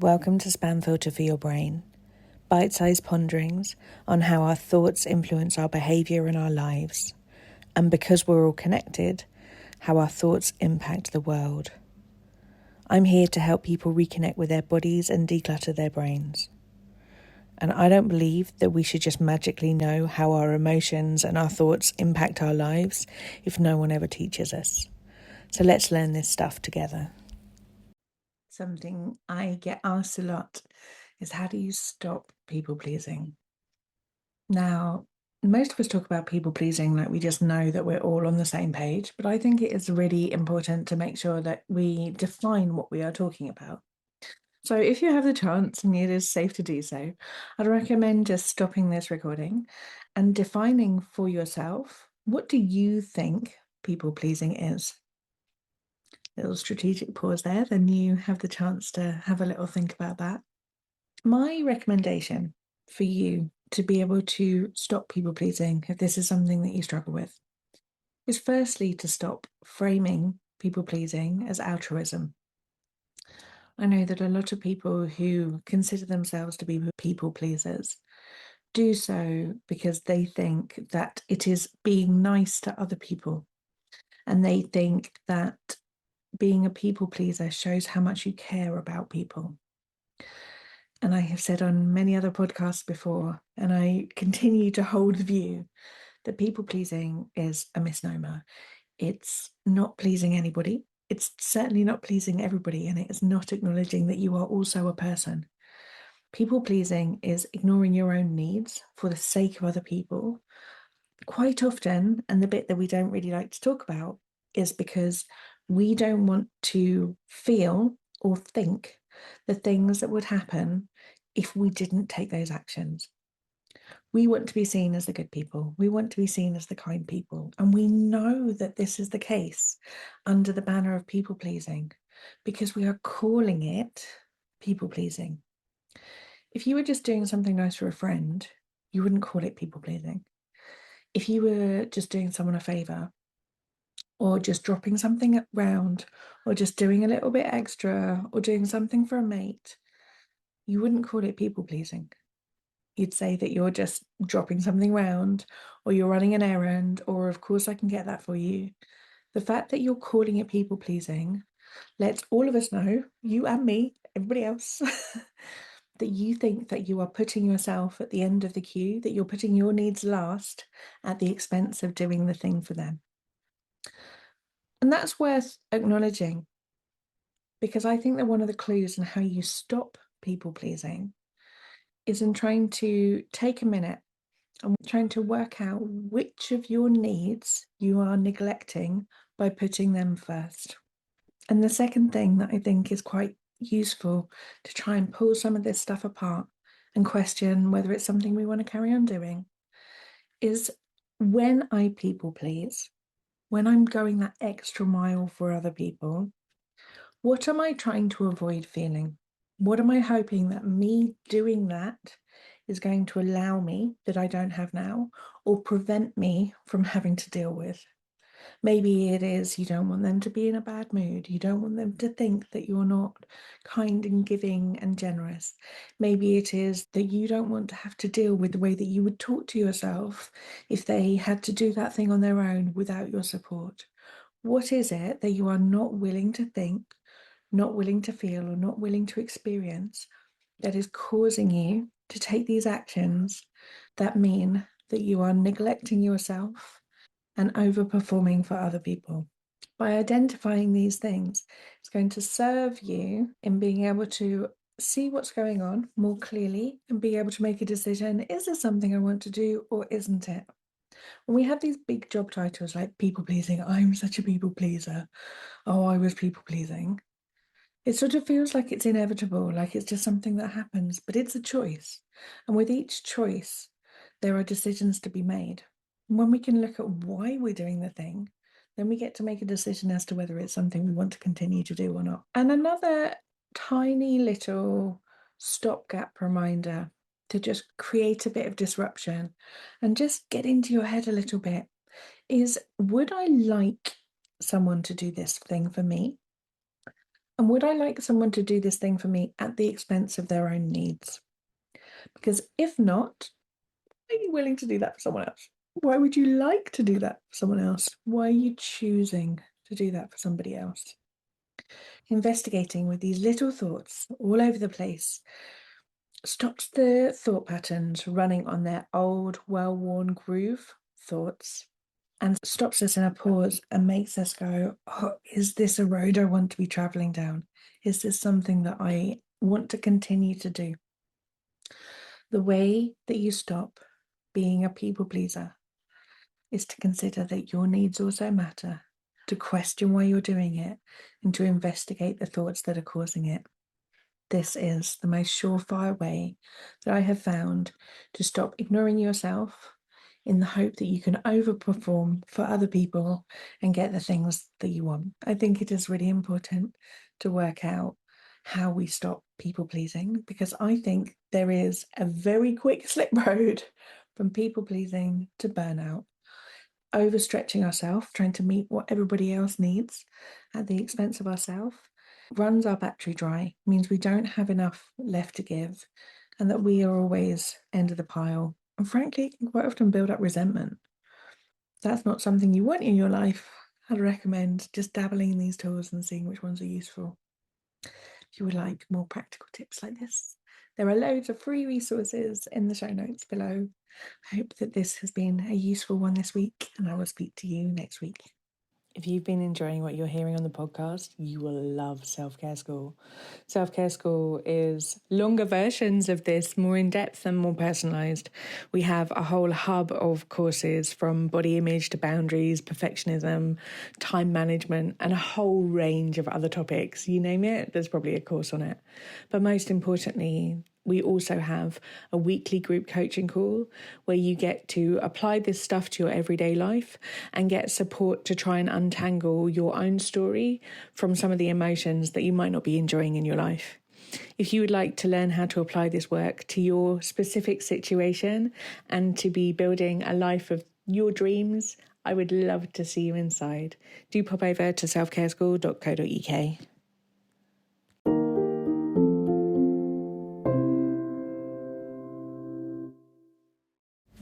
Welcome to Spam Filter for Your Brain, bite-sized ponderings on how our thoughts influence our behaviour and our lives, and because we're all connected, how our thoughts impact the world. I'm here to help people reconnect with their bodies and declutter their brains. And I don't believe that we should just magically know how our emotions and our thoughts impact our lives if no one ever teaches us. So let's learn this stuff together. Something I get asked a lot is, how do you stop people pleasing? Now, most of us talk about people pleasing like we just know that we're all on the same page, but I think it is really important to make sure that we define what we are talking about. So if you have the chance and it is safe to do so, I'd recommend just stopping this recording and defining for yourself, what do you think people pleasing is? Little strategic pause there, then you have the chance to have a little think about that. My recommendation for you to be able to stop people pleasing, if this is something that you struggle with, is firstly to stop framing people pleasing as altruism. I know that a lot of people who consider themselves to be people pleasers do so because they think that it is being nice to other people, and they think that being a people pleaser shows how much you care about people. And I have said on many other podcasts before, and I continue to hold the view that people pleasing is a misnomer. It's not pleasing anybody. It's certainly not pleasing everybody, and it is not acknowledging that you are also a person. People pleasing is ignoring your own needs for the sake of other people. Quite often, and the bit that we don't really like to talk about, is because we don't want to feel or think the things that would happen if we didn't take those actions. We want to be seen as the good people. We want to be seen as the kind people. And we know that this is the case under the banner of people pleasing because we are calling it people pleasing. If you were just doing something nice for a friend, you wouldn't call it people pleasing. If you were just doing someone a favour, or just dropping something around, or just doing a little bit extra, or doing something for a mate, you wouldn't call it people pleasing. You'd say that you're just dropping something around, or you're running an errand, or of course I can get that for you. The fact that you're calling it people pleasing lets all of us know, you and me, everybody else, that you think that you are putting yourself at the end of the queue, that you're putting your needs last at the expense of doing the thing for them. And that's worth acknowledging, because I think that one of the clues in how you stop people pleasing is in trying to take a minute and trying to work out which of your needs you are neglecting by putting them first. And the second thing that I think is quite useful to try and pull some of this stuff apart and question whether it's something we want to carry on doing is, when I people please, when I'm going that extra mile for other people, what am I trying to avoid feeling? What am I hoping that me doing that is going to allow me that I don't have now, or prevent me from having to deal with? Maybe it is you don't want them to be in a bad mood. You don't want them to think that you're not kind and giving and generous. Maybe it is that you don't want to have to deal with the way that you would talk to yourself if they had to do that thing on their own without your support. What is it that you are not willing to think, not willing to feel, or not willing to experience that is causing you to take these actions that mean that you are neglecting yourself and overperforming for other people? By identifying these things, it's going to serve you in being able to see what's going on more clearly and be able to make a decision. Is this something I want to do, or isn't it? When we have these big job titles like people pleasing, I'm such a people pleaser, oh, I was people pleasing, it sort of feels like it's inevitable, like it's just something that happens, but it's a choice. And with each choice, there are decisions to be made. And when we can look at why we're doing the thing, then we get to make a decision as to whether it's something we want to continue to do or not. And another tiny little stopgap reminder to just create a bit of disruption and just get into your head a little bit is, would I like someone to do this thing for me? And would I like someone to do this thing for me at the expense of their own needs? Because if not, are you willing to do that for someone else? Why would you like to do that for someone else? Why are you choosing to do that for somebody else? Investigating with these little thoughts all over the place stops the thought patterns running on their old, well-worn groove thoughts and stops us in a pause and makes us go, oh, is this a road I want to be traveling down? Is this something that I want to continue to do? The way that you stop being a people pleaser is to consider that your needs also matter, to question why you're doing it, and to investigate the thoughts that are causing it. This is the most surefire way that I have found to stop ignoring yourself in the hope that you can overperform for other people and get the things that you want. I think it is really important to work out how we stop people pleasing, because I think there is a very quick slip road from people pleasing to burnout. Overstretching ourselves, trying to meet what everybody else needs at the expense of ourselves, runs our battery dry, means we don't have enough left to give, and that we are always end of the pile. And frankly, can quite often build up resentment. That's not something you want in your life. I'd recommend just dabbling in these tools and seeing which ones are useful. If you would like more practical tips like this, there are loads of free resources in the show notes below. I hope that this has been a useful one this week, and I will speak to you next week. If you've been enjoying what you're hearing on the podcast, you will love Self-Care School. Self-Care School is longer versions of this, more in-depth and more personalised. We have a whole hub of courses from body image to boundaries, perfectionism, time management, and a whole range of other topics. You name it, there's probably a course on it. But most importantly, we also have a weekly group coaching call where you get to apply this stuff to your everyday life and get support to try and untangle your own story from some of the emotions that you might not be enjoying in your life. If you would like to learn how to apply this work to your specific situation and to be building a life of your dreams, I would love to see you inside. Do pop over to selfcareschool.co.uk.